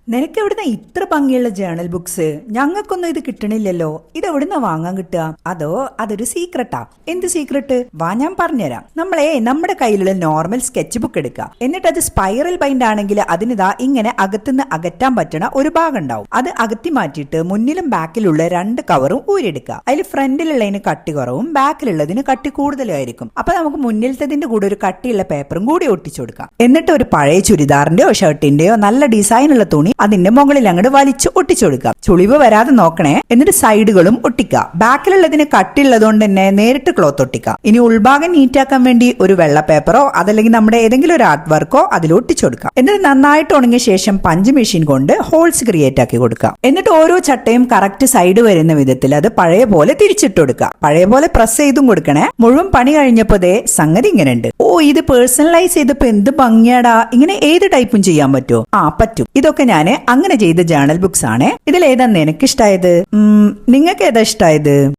നിനക്ക് എവിടുന്ന ഇത്ര ഭംഗിയുള്ള ജേണൽ ബുക്സ്? ഞങ്ങൾക്കൊന്നും ഇത് കിട്ടണില്ലല്ലോ. ഇത് എവിടുന്ന വാങ്ങാൻ കിട്ടുക? അതോ അതൊരു സീക്രട്ടാ? എന്ത് സീക്രട്ട്? വാ, ഞാൻ പറഞ്ഞുതരാം. നമ്മുടെ കയ്യിലുള്ള നോർമൽ സ്കെച്ച് ബുക്ക് എടുക്കുക. എന്നിട്ട് അത് സ്പൈറൽ ബൈൻഡ് ആണെങ്കിൽ അതിനിതാ ഇങ്ങനെ അകത്തുനിന്ന് അകറ്റാൻ പറ്റണ ഒരു ഭാഗം ഉണ്ടാവും. അത് അകത്തി മാറ്റിയിട്ട് മുന്നിലും ബാക്കിലുള്ള രണ്ട് കവറും ഊരിയെടുക്കുക. അതിൽ ഫ്രണ്ടിലുള്ളതിന് കട്ടി കുറവും ബാക്കിലുള്ളതിന് കട്ടി കൂടുതലായിരിക്കും. അപ്പൊ നമുക്ക് മുന്നിലത്തതിന്റെ കൂടെ ഒരു കട്ടിയുള്ള പേപ്പറും കൂടി ഒട്ടിച്ചു കൊടുക്കാം. എന്നിട്ട് ഒരു പഴയ ചുരിദാറിന്റെയോ ഷർട്ടിന്റെയോ നല്ല ഡിസൈനുള്ള തുണി അതിന്റെ മുകളിൽ അങ്ങോട്ട് വലിച്ച് ഒട്ടിച്ചു കൊടുക്കാം. ചുളിവ് വരാതെ നോക്കണേ. എന്നിട്ട് സൈഡുകളും ഒട്ടിക്കുക. ബാക്കിലുള്ളതിന് കട്ടിയുള്ളതുകൊണ്ട് തന്നെ നേരിട്ട് ക്ലോത്ത് ഒട്ടിക്കാം. ഇനി ഉൾഭാഗം നീറ്റാക്കാൻ വേണ്ടി ഒരു വെള്ള പേപ്പറോ അതല്ലെങ്കിൽ നമ്മുടെ ഏതെങ്കിലും ഒരു ആർട്ട് വർക്കോ അതിൽ ഒട്ടിച്ചു കൊടുക്കാം. എന്നിട്ട് നന്നായിട്ട് ഉണങ്ങിയ ശേഷം പഞ്ച് മെഷീൻ കൊണ്ട് ഹോൾസ് ക്രിയേറ്റ് ആക്കി കൊടുക്കാം. എന്നിട്ട് ഓരോ ചട്ടയും കറക്റ്റ് സൈഡ് വരുന്ന വിധത്തിൽ അത് പഴയ പോലെ തിരിച്ചിട്ട് കൊടുക്കുക. പഴയ പോലെ പ്രസ് ചെയ്തും കൊടുക്കണേ. മുഴുവൻ പണി കഴിഞ്ഞപ്പോ ദേ സംഗതി ഇങ്ങനെ ഉണ്ട്. ഓ, ഇത് പേഴ്സണലൈസ് ചെയ്തപ്പോ എന്ത് ഭംഗിയാടാ. ഇങ്ങനെ ഏത് ടൈപ്പും ചെയ്യാൻ പറ്റുമോ? പറ്റും. ഇതൊക്കെ ഞാൻ അങ്ങനെ ചെയ്ത ജേണൽ ബുക്സ് ആണ്. ഇതിലേതാ നിനക്ക് ഇഷ്ടായത്? നിങ്ങൾക്ക് ഏതാ ഇഷ്ടായത്?